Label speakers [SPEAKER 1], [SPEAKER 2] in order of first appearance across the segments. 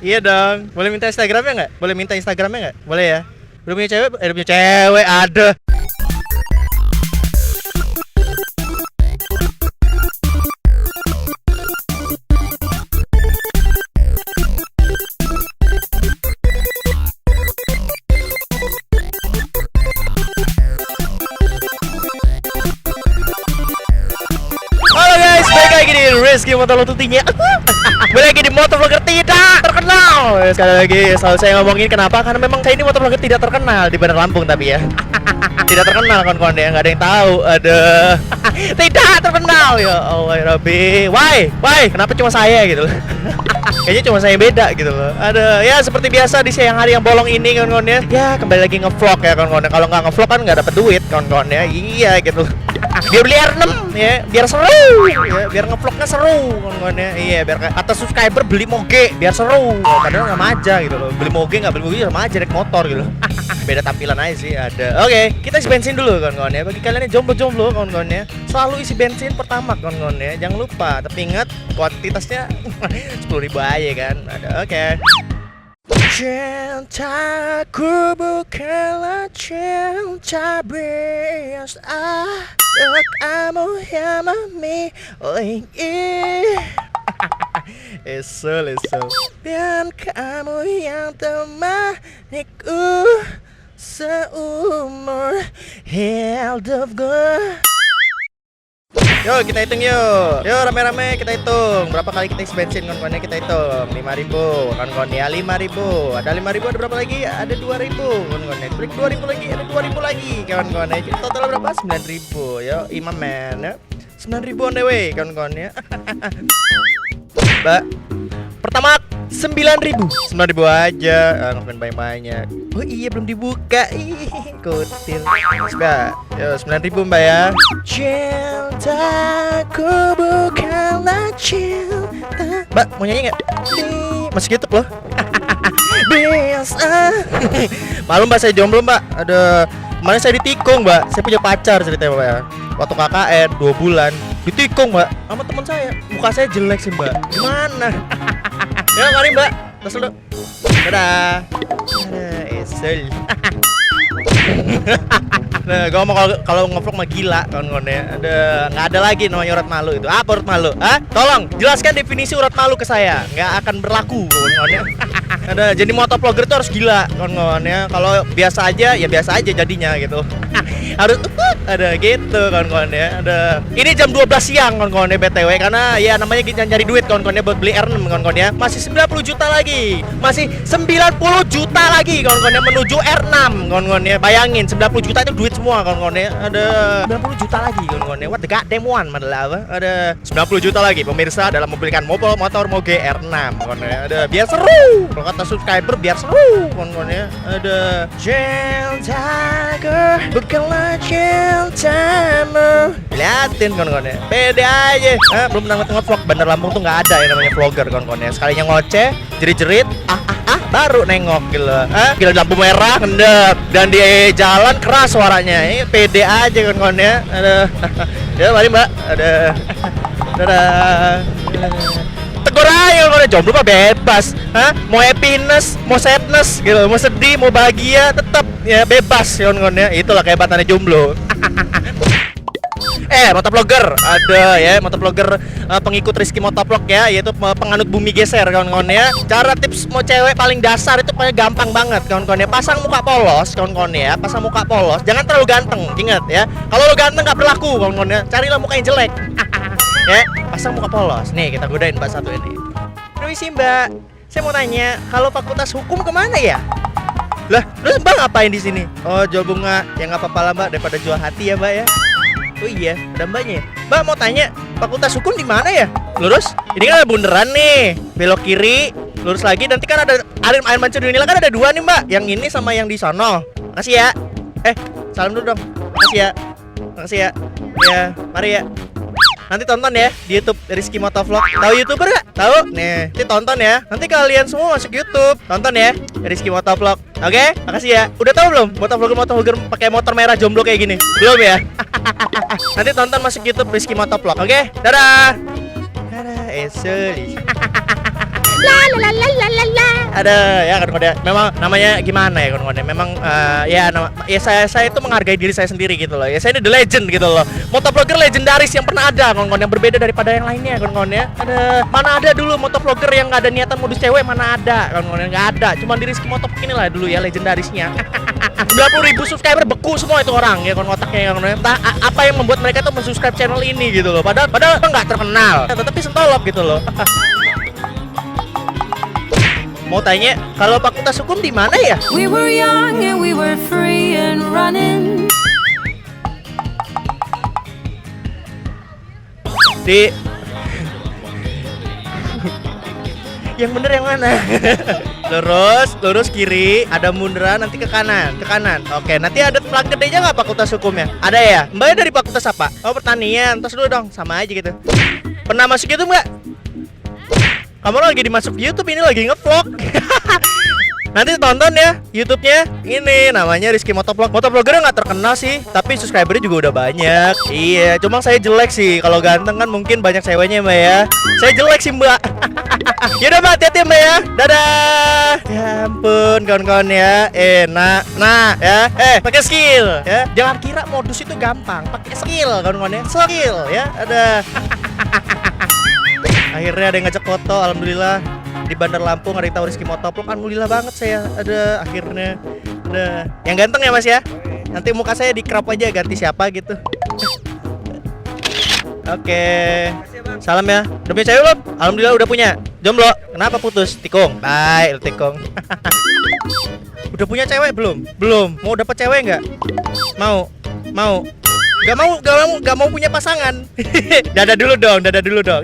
[SPEAKER 1] Iya dong. Boleh minta Instagramnya nggak? Boleh minta Instagramnya nggak? Boleh ya. Udah punya cewek? Udah punya cewek. Ada. Halo guys, balik lagi di Rizky Motovlog Tutinya. Balik lagi di motovlogger tidak terkenal. Sekali lagi selalu saya ngomongin kenapa? Karena memang saya ini motovlogger tidak terkenal di Bandar Lampung tapi ya. Tidak terkenal kawan-kawan ya, nggak ada yang tahu. Ada tidak terkenal ya Allah ya Rabbi. Why? Kenapa cuma saya gitu? Kayaknya cuma saya yang beda gitu loh. Ada ya seperti biasa di siang hari yang bolong ini kawan-kawan ya. Ya kembali lagi ngevlog ya kawan-kawan. Kalau nggak ngevlog kan nggak dapat duit kawan-kawan ya. Iya gitu. Biar beli R6 ya, biar seru ya, biar ngevlognya seru kawan-kawan ya. Iya, biar kata subscriber beli moge biar seru. Padahal sama aja gitu loh. Beli moge nggak beli moge sama aja naik motor gitu. Beda tampilan aja sih ada. Oke, kita isi bensin dulu kawan-kawan ya. Bagi kalian yang jomblo-jomblo kawan-kawan ya, selalu isi bensin pertama kawan-kawan ya. Jangan lupa, tapi ingat kuantitasnya 10.000 aja kan. Ada. Oke. Cintaku bukanlah cinta biasa, kamu yang memiliki. Esol. Dan kamu yang temaniku seumur hidupku. Yo kita hitung yuk. Yo rame-rame kita hitung. Berapa kali kita isi bensin kawan-kawan, kita hitung. 5.000 kawan-kawan ya, 5.000. Ada 5.000, ada berapa lagi? Ada 2.000 kawan-kawan ya. Klik 2.000 lagi, ada 2.000 lagi kawan-kawan ya. Jadi total berapa? 9.000. Yo Imam man ya. 9.000 on the way kawan-kawan ya. Mbak, pertama 9.000 aja, ngapain banyak-banyak. Oh iya belum dibuka, kutil. Mbak, yo 9.000 mbak ya. Cintaku bukanlah cinta. Mbak mau nyanyi nggak? Masuk YouTube loh. Biasa. Malu mbak, saya jomblo mbak. Ada kemarin saya ditikung mbak. Saya punya pacar ceritanya mbak ya. Waktu KKN 2 bulan ditikung mbak sama teman saya. Muka saya jelek sih mbak. Gimana? Ya mari mbak, tos dulu. Dadah. Esel. Nah, gue mau kalau ngevlog mah gila kawan-kawan ya. Nggak ada lagi namanya urat malu itu. Apa urat malu? Tolong jelaskan definisi urat malu ke saya. Nggak akan berlaku kawan-kawan ya. Jadi motovlogger itu harus gila kawan-kawan ya. Kalau biasa aja ya biasa aja jadinya gitu. Harus ada gitu kawan-kawan ya. Ini jam 12 siang kawan-kawan ya BTW, karena ya namanya kita nyari duit kawan-kawan ya buat beli R6 kawan-kawan ya. Masih 90 juta lagi. Masih 90 juta lagi kawan-kawan ya menuju R6 kawan-kawan ya. Bayangin 90 juta itu duit semua kawan-kawan ya. Ada 90 juta lagi kawan-kawan ya. What the goddamn one adalah apa? Ada 90 juta lagi pemirsa dalam membelikan motor moge R6 kawan-kawan ya. Ada biar seru. Kalau kata subscriber biar seru kawan-kawan ya. Ada cintaku bukanlah cintamu. Liatin kawan-kawan ya. Pede aja. Belum pernah nge-vlog. Bandar Lampung tuh nggak ada yang namanya vlogger kawan-kawan ya. Sekalinya ngoceh, jerit-jerit, baru nengok gitu. Gila lampu merah ngendep dan di jalan keras suaranya. Ini pede aja kawan-kawan ya. Ada. Ya mari mbak. Ada. Dadah. Tegur aja kalau jomblo mah bebas. Mau happiness, mau sadness gitu, mau sedih, mau bahagia, tetap ya bebas kawan-kawan ya. Itulah kehebatannya jomblo. Motovlogger ada ya, motovlogger pengikut Rizky Motovlog ya, yaitu penganut bumi geser kawan-kawan ya. Cara tips mau cewek paling dasar itu paling gampang banget kawan-kawan ya. Pasang muka polos kawan-kawan ya, pasang muka polos. Jangan terlalu ganteng, ingat ya. Kalau lo ganteng nggak berlaku kawan-kawan ya. Carilah muka yang jelek. Ya, pasang muka polos. Nih kita godain mbak satu ini. Permisi mbak, saya mau tanya, kalau fakultas hukum kemana ya? Lah, terus mbak ngapain di sini? Oh jual bunga, ya nggak apa-apa lah mbak, daripada jual hati ya mbak ya. Oh iya, ada mbaknya. Mbak mau tanya, fakultas hukum di mana ya? Lurus? Ini kan ada bundaran nih. Belok kiri, lurus lagi. Nanti kan ada air mancur Unila kan ada 2 nih mbak. Yang ini sama yang di sono. Makasih ya. Salam dulu dong. Makasih ya. Makasih ya. Ya, mari ya. Nanti tonton ya di YouTube Rizky Motovlog. Tahu YouTuber gak? Tahu? Nih, nanti tonton ya. Nanti kalian semua masuk YouTube. Tonton ya Rizky Motovlog. Oke? Makasih ya. Udah tahu belum? Motovlogger pakai motor merah jomblo kayak gini? Belum ya? Nanti tonton masuk YouTube Rizky Motovlog. Oke? Dadah. Dadah, Eseli. Ada ya kawan-kawan. Memang namanya gimana ya kawan-kawan. Memang saya itu menghargai diri saya sendiri gitu loh. Ya saya ini the legend gitu loh. Motovlogger legendaris yang pernah ada kawan-kawan, yang berbeda daripada yang lainnya kawan-kawan ya. Mana ada dulu motovlogger yang nggak ada niatan modus cewek, mana ada kawan-kawan, nggak ada. Cuma di Rizky Motovlog inilah dulu ya legendarisnya. 90.000 subscriber beku semua itu orang ya kawan, otaknya kawan. Entah apa yang membuat mereka tuh mensubscribe channel ini gitu loh. Padahal nggak terkenal, tetapi sentolop gitu loh. Mau tanya, kalau fakultas hukum di mana ya?
[SPEAKER 2] We were young and we were free and running.
[SPEAKER 1] Di yang bener yang mana? lurus kiri, ada munduran nanti ke kanan. Oke, nanti ada flag gedenya nggak fakultas hukumnya? Ada ya? Mbaknya dari fakultas apa? Oh, pertanian. Terus dulu dong, sama aja gitu. Pernah masuk YouTube nggak? Kamu lagi dimasuk YouTube, ini lagi ngevlog. Nanti tonton ya YouTube-nya. Ini namanya Rizky Motovlog. Motovloggernya nggak terkenal sih, tapi subscribernya juga udah banyak. Iya, cuma saya jelek sih. Kalau ganteng kan mungkin banyak ceweknya Mbak ya. Saya jelek sih Mbak. Yaudah Mbak, hati-hati Mbak ya. Dadah. Ya ampun kawan-kawan ya. Nah ya. Pakai skill ya. Jangan kira modus itu gampang. Pakai skill kawan-kawan ya. Skill ya. Ada. Akhirnya ada yang ngajak foto, alhamdulillah. Di Bandar Lampung ada yang tahu Rizky Motovlog, alhamdulillah banget saya. Ada akhirnya. Ada yang ganteng ya Mas ya. Nanti muka saya di crop aja, ganti siapa gitu. Oke. Salam ya. Udah punya cewek belum? Alhamdulillah udah punya. Jomblo. Kenapa putus? Tikung. Bye, tikung. Udah punya cewek belum? Belum. Mau dapat cewek nggak? Mau. Gak mau punya pasangan. Dada dulu dong.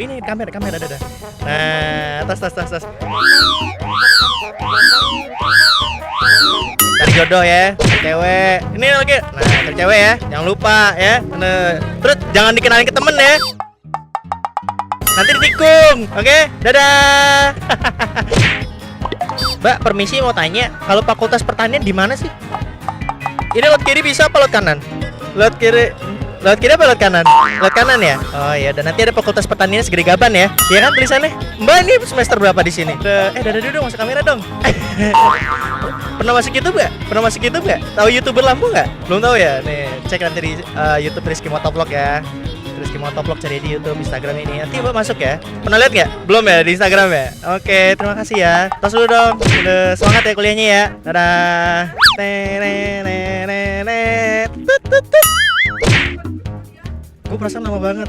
[SPEAKER 1] Ini kamera dada. Nah, tas. Cari jodoh ya, cewek. Ini lagi. Nah, cari cewek ya. Jangan lupa ya. Nah, terus jangan dikenalin ke temen ya. Nanti ditikung. Oke, dadah. Mbak, permisi mau tanya, kalau fakultas pertanian di mana sih? Ini lot kiri bisa apa lot kanan? Lot kiri apa lot kanan? Lot kanan ya? Oh iya, dan nanti ada fakultas pertanian segede gaban ya. Iya kan tulisannya? Mbak ini semester berapa di sini? Dadah dulu dong, masuk kamera dong. Pernah masuk YouTube nggak? Tahu YouTuber Lampung nggak? Belum tahu ya? Nih, cek nanti di YouTube Rizky Motovlog ya. Rizky Motovlog cari di YouTube, Instagram ini. Nanti Mbak masuk ya. Pernah lihat nggak? Belum ya di Instagram ya? Oke, terima kasih ya. Tos dulu dong. Udah semangat ya kuliahnya ya. Dadah. Gue perasaan lama banget.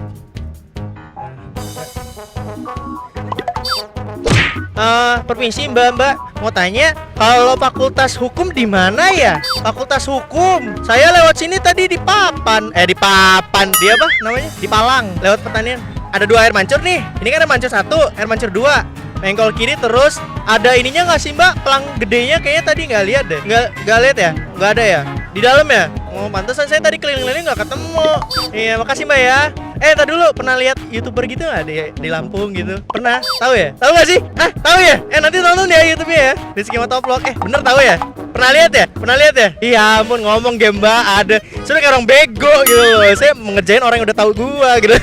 [SPEAKER 1] Permisi Mbak, mau tanya, kalau fakultas hukum di mana ya? Fakultas hukum. Saya lewat sini tadi di Papan. Di Papan. Di apa namanya? Di Palang. Lewat pertanian. Ada 2 air mancur nih. Ini kan air mancur 1, air mancur 2. Mengkol kiri terus ada ininya nggak sih Mbak? Pelang gedenya kayaknya tadi nggak lihat deh. Nggak lihat ya? Nggak ada ya? Di dalam ya? Oh, pantesan saya tadi keliling-keliling nggak ketemu. Iya, makasih Mbak ya. Tadi dulu pernah lihat YouTuber gitu nggak di Lampung gitu? Pernah? Tahu ya? Tahu nggak sih? Tahu ya? Nanti tonton ya YouTube-nya ya. Rizky Motovlog. Bener tahu ya? Pernah lihat ya? Iya ampun, ngomong game Mbak ada. Sudah kayak orang bego gitu loh. Saya mengerjain orang yang udah tahu gua gitu.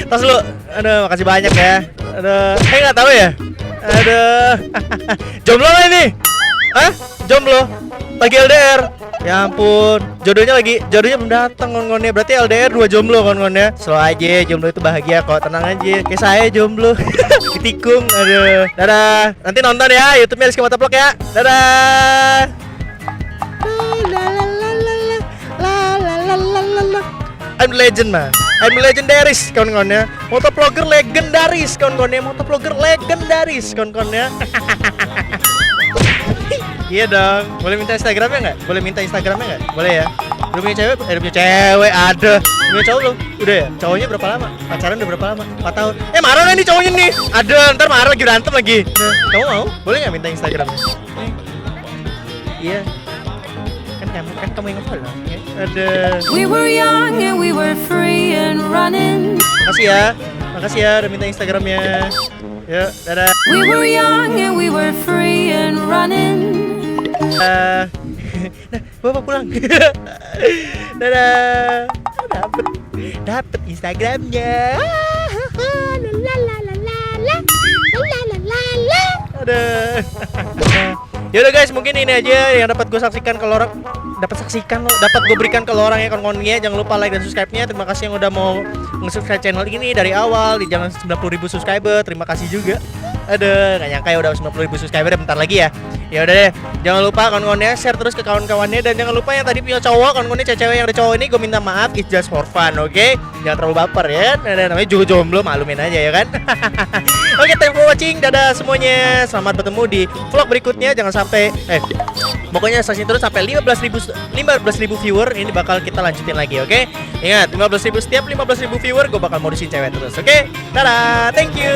[SPEAKER 1] Tas lu. Aduh, makasih banyak ya. Aduh, nggak tahu ya? Aduh. Jomblo nggak ini? Jomblo? Lagi LDR. Ya ampun, jodohnya belum datang kawan-kawan ya. Berarti LDR 2 jomblo kawan-kawan ya. Slow aja, jomblo itu bahagia kok, tenang aja. Kayak saya jomblo. Ditikung, aduh. Dadah. Nanti nonton ya YouTube-nya Rizky Motovlog ya. Dadah. I'm the legend man. I'm the legendaris kawan-kawan ya. Motovlogger legendaris kawan-kawan ya. Motovlogger legendaris kawan-kawan ya. Iya dong. Boleh minta Instagramnya nggak? Boleh ya. Udah punya cewek? Udah punya cewek, ada. Punya cowok belum? Udah ya? Cowoknya berapa lama? Pacaran udah berapa lama? 4 tahun. Marah nih cowoknya nih. Ada, ntar marah lagi berantem lagi. Kamu mau? Boleh nggak minta Instagramnya? Iya. Kan kamu yang nge-follow ya? Ada.
[SPEAKER 2] We were young and we were free and running.
[SPEAKER 1] Makasih ya udah minta Instagramnya. Yuk, dadah.
[SPEAKER 2] We were young and we were free and running.
[SPEAKER 1] Nah, Bapak pulang. Dadah. Dapet Instagramnya. La la la la la la la la la la. Ada. Yaudah guys, mungkin ini aja yang dapat gue saksikan kalau orang dapat gue berikan ke lo orang ya kawan-kawannya. Jangan lupa like dan subscribe-nya. Terima kasih yang udah mau nge-subscribe channel ini dari awal di jalan 90.000 subscriber. Terima kasih juga. Aduh, gak nyangka ya udah 90.000 subscriber, bentar lagi ya. Ya udah deh, jangan lupa kawan-kawannya share terus ke kawan-kawannya, dan jangan lupa yang tadi punya cowok, kawan-kawannya cewek yang ada cowok ini, gue minta maaf, it's just for fun, oke? Jangan terlalu baper ya. Nah, namanya juga jomblo, maklumin aja ya kan. Oke, thank you for watching, dadah semuanya. Selamat bertemu di vlog berikutnya. Jangan sampai pokoknya saksikan terus sampai 15.000 viewer, ini bakal kita lanjutin lagi, oke? Ingat, 15.000 setiap 15.000 viewer gue bakal modusin cewek terus, oke? Dadah, thank you.